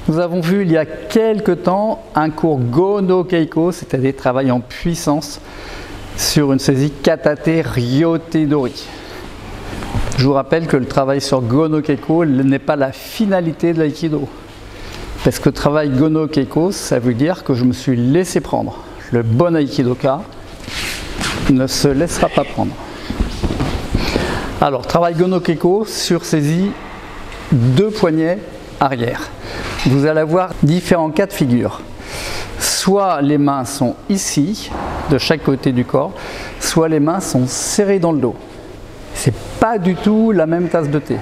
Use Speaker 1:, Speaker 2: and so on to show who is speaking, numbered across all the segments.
Speaker 1: Nous avons vu il y a quelque temps un cours Gono Keiko, c'est-à-dire travail en puissance sur une saisie Katate Ryote Dori. Je vous rappelle que le travail sur Gono Keiko n'est pas la finalité de l'aïkido. Parce que le travail Gono Keiko, ça veut dire que je me suis laissé prendre. Le bon aïkidoka ne se laissera pas prendre. Alors, travail Gono Keiko sur saisie 2 poignets arrière. Vous allez avoir différents cas de figure. Soit les mains sont ici, de chaque côté du corps, soit les mains sont serrées dans le dos. C'est pas du tout la même tasse de thé.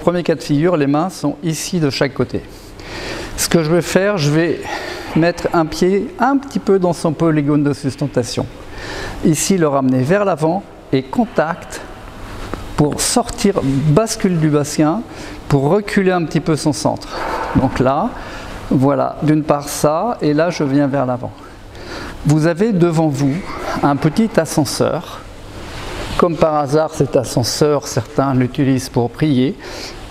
Speaker 1: Premier cas de figure, les mains sont ici de chaque côté. Ce que je vais faire, je vais mettre un pied un petit peu dans son polygone de sustentation. Ici, le ramener vers l'avant et contact pour sortir, bascule du bassin, pour reculer un petit peu son centre. Donc là, voilà, d'une part ça, et là je viens vers l'avant. Vous avez devant vous un petit ascenseur. Comme par hasard, cet ascenseur, certains l'utilisent pour prier,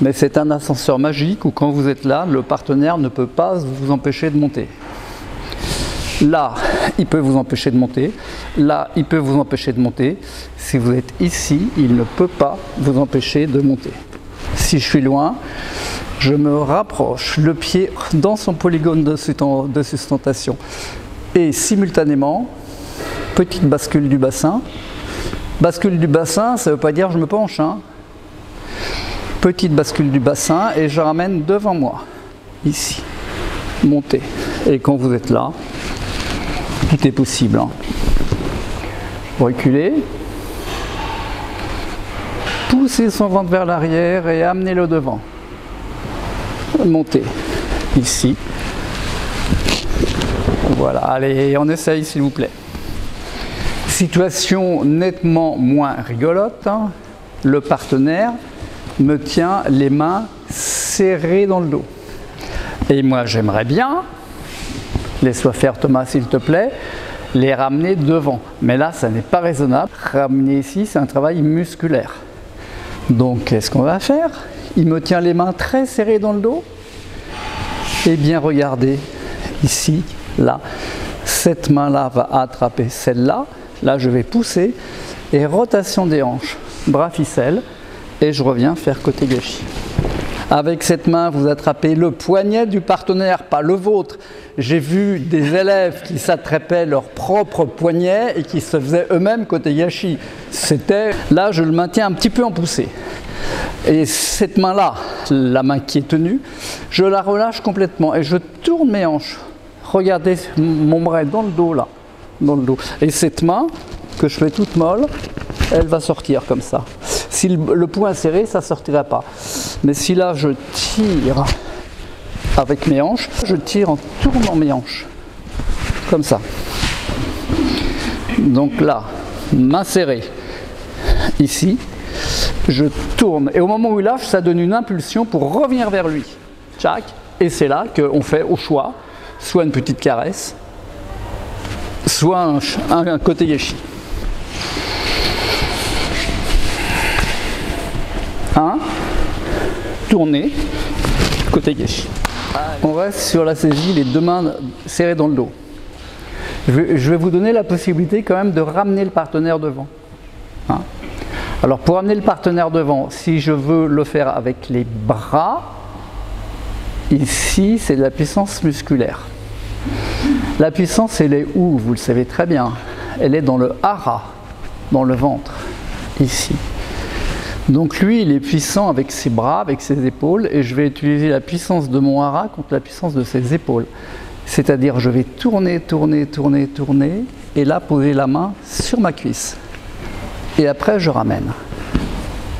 Speaker 1: mais c'est un ascenseur magique où quand vous êtes là, le partenaire ne peut pas vous empêcher de monter. Là, il peut vous empêcher de monter. Là, il peut vous empêcher de monter. Si vous êtes ici, il ne peut pas vous empêcher de monter. Si je suis loin, je me rapproche, le pied dans son polygone de sustentation. Et simultanément, petite bascule du bassin. Bascule du bassin, ça ne veut pas dire je me penche. Hein. Petite bascule du bassin et je ramène devant moi. Ici. Montez. Et quand vous êtes là, tout est possible. Hein. Reculez. Poussez son ventre vers l'arrière et amenez-le devant. Montez. Ici. Voilà. Allez, on essaye s'il vous plaît. Situation nettement moins rigolote. Hein. Le partenaire me tient les mains serrées dans le dos. Et moi, j'aimerais bien, laisse-moi faire Thomas s'il te plaît, les ramener devant. Mais là, ça n'est pas raisonnable. Ramener ici, c'est un travail musculaire. Donc, qu'est-ce qu'on va faire? Il me tient les mains très serrées dans le dos. Eh bien, regardez, ici, là, cette main-là va attraper celle-là. Là, je vais pousser et rotation des hanches, bras ficelle, et je reviens faire côté gâchis. Avec cette main, vous attrapez le poignet du partenaire, pas le vôtre. J'ai vu des élèves qui s'attrapaient leur propre poignet et qui se faisaient eux-mêmes côté gâchis. Là, je le maintiens un petit peu en poussée. Et cette main-là, la main qui est tenue, je la relâche complètement et je tourne mes hanches. Regardez mon bras dans le dos là. Dans le dos. Et cette main, que je fais toute molle, elle va sortir comme ça. Si le poing est serré, ça ne sortira pas. Mais si là, je tire avec mes hanches, je tire en tournant mes hanches. Comme ça. Donc là, main serrée. Ici, je tourne. Et au moment où il lâche, ça donne une impulsion pour revenir vers lui. Tchac. Et c'est là qu'on fait au choix, soit une petite caresse, soit un côté gâchis. 1, tourner, côté gâchis. On reste sur la saisie, les 2 mains serrées dans le dos. Je vais vous donner la possibilité quand même de ramener le partenaire devant. Hein? Alors pour ramener le partenaire devant, si je veux le faire avec les bras, ici c'est de la puissance musculaire. La puissance, elle est où? Vous le savez très bien. Elle est dans le hara, dans le ventre, ici. Donc lui, il est puissant avec ses bras, avec ses épaules, et je vais utiliser la puissance de mon hara contre la puissance de ses épaules. C'est-à-dire, je vais tourner, tourner, tourner, tourner, et là, poser la main sur ma cuisse. Et après, je ramène.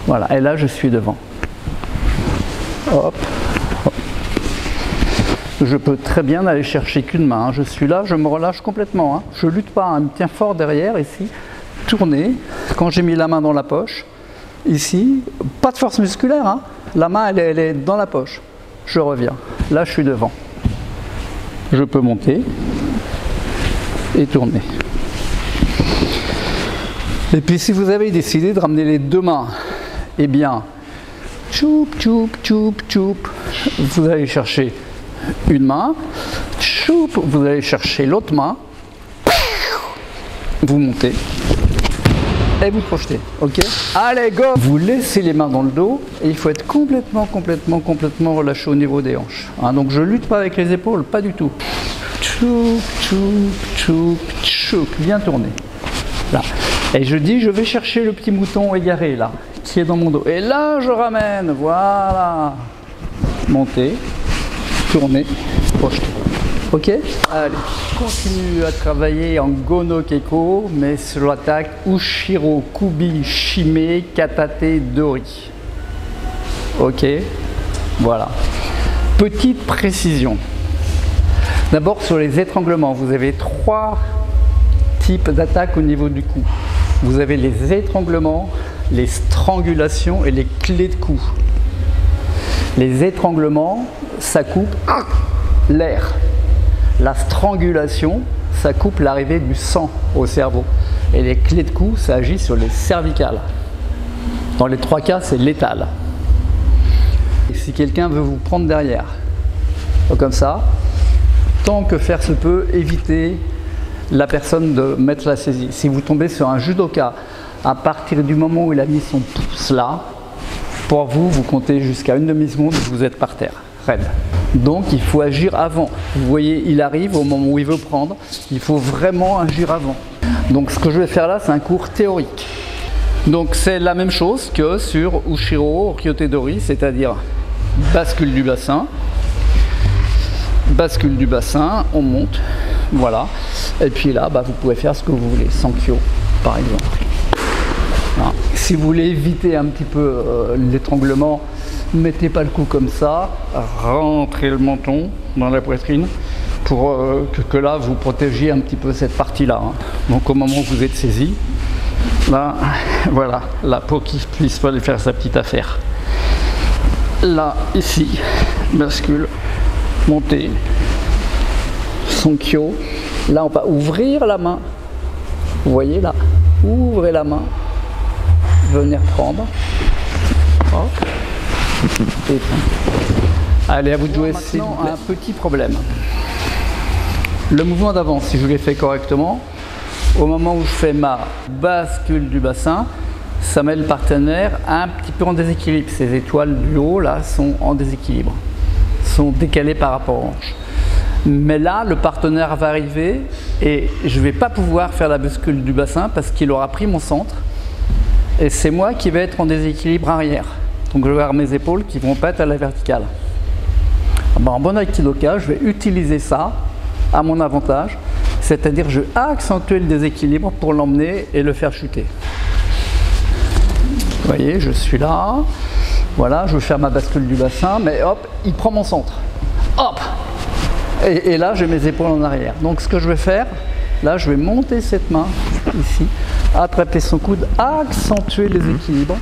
Speaker 1: Voilà, et là, je suis devant. Hop. Je peux très bien aller chercher qu'une main. Je suis là, je me relâche complètement. Hein. Je ne lutte pas, hein. Il me tient fort derrière, ici. Tourner. Quand j'ai mis la main dans la poche, ici, pas de force musculaire. Hein. La main, elle est dans la poche. Je reviens. Là, je suis devant. Je peux monter et tourner. Et puis, si vous avez décidé de ramener les 2 mains, eh bien, tchoup, tchoup, tchoup, tchoup, vous allez chercher une main, choup, vous allez chercher l'autre main, vous montez et vous projetez, ok? Allez, go! Vous laissez les mains dans le dos et il faut être complètement relâché au niveau des hanches. Hein, donc je lutte pas avec les épaules, pas du tout. Tchouk, tchouk, tchouk, tchouk, bien tourner. Là. Et je dis, je vais chercher le petit mouton égaré là, qui est dans mon dos. Et là, je ramène, voilà. Montez, tournez, projetez. Ok? Allez, continue à travailler en Gono Keiko, mais sur l'attaque Ushiro Kubi Shime Katate Dori. Ok? Voilà. Petite précision. D'abord sur les étranglements, vous avez 3 types d'attaques au niveau du cou. Vous avez les étranglements, les strangulations et les clés de cou. Les étranglements, ça coupe l'air. La strangulation, ça coupe l'arrivée du sang au cerveau. Et les clés de cou, ça agit sur les cervicales. Dans les 3 cas, c'est létal. Et si quelqu'un veut vous prendre derrière, comme ça, tant que faire se peut, évitez la personne de mettre la saisie. Si vous tombez sur un judoka, à partir du moment où il a mis son pouce là, pour vous, vous comptez jusqu'à une demi-seconde, vous êtes par terre, raide. Donc il faut agir avant. Vous voyez, il arrive au moment où il veut prendre, il faut vraiment agir avant. Donc ce que je vais faire là, c'est un cours théorique. Donc c'est la même chose que sur Ushiro Ryote Dori, c'est-à-dire bascule du bassin, on monte, voilà. Et puis là, vous pouvez faire ce que vous voulez, Sankyo par exemple. Voilà. Si vous voulez éviter un petit peu l'étranglement, mettez pas le cou comme ça, rentrez le menton dans la poitrine pour que là vous protégiez un petit peu cette partie-là. Hein. Donc au moment où vous êtes saisi, là, voilà, la peau qui puisse pas aller faire sa petite affaire. Là, ici, bascule, montez, Sankyo. Là, on va ouvrir la main. Vous voyez là, ouvrez la main, venir prendre. Hop. Et allez, à vous de jouer. Maintenant, un petit problème. Le mouvement d'avant, si je l'ai fait correctement, au moment où je fais ma bascule du bassin, ça met le partenaire un petit peu en déséquilibre. Ces étoiles du haut là sont en déséquilibre, sont décalées par rapport aux hanches. Mais là, le partenaire va arriver et je ne vais pas pouvoir faire la bascule du bassin parce qu'il aura pris mon centre et c'est moi qui vais être en déséquilibre arrière. Donc je vais avoir mes épaules qui vont pas être à la verticale. En bon aikidoka, je vais utiliser ça à mon avantage, c'est-à-dire je vais accentuer le déséquilibre pour l'emmener et le faire chuter. Vous voyez, je suis là, voilà, je vais faire ma bascule du bassin, mais hop, il prend mon centre. Hop! Et là, j'ai mes épaules en arrière. Donc ce que je vais faire, là, je vais monter cette main ici, attraper son coude, accentuer les équilibres,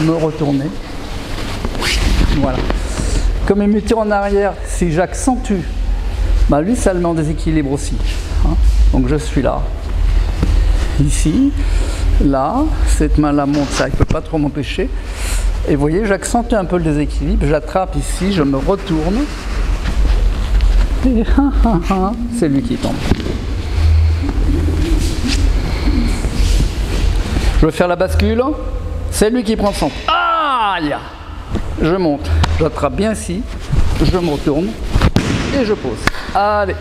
Speaker 1: me retourner. Voilà. Comme il me tire en arrière, si j'accentue, lui, ça le met en déséquilibre aussi. Hein. Donc je suis là, ici, là, cette main-là monte, ça ne peut pas trop m'empêcher. Et vous voyez, j'accentue un peu le déséquilibre, j'attrape ici, je me retourne. Et c'est lui qui tombe. Je vais faire la bascule, c'est lui qui prend son. Aïe! Je monte, j'attrape bien ici, je me retourne et je pose. Allez!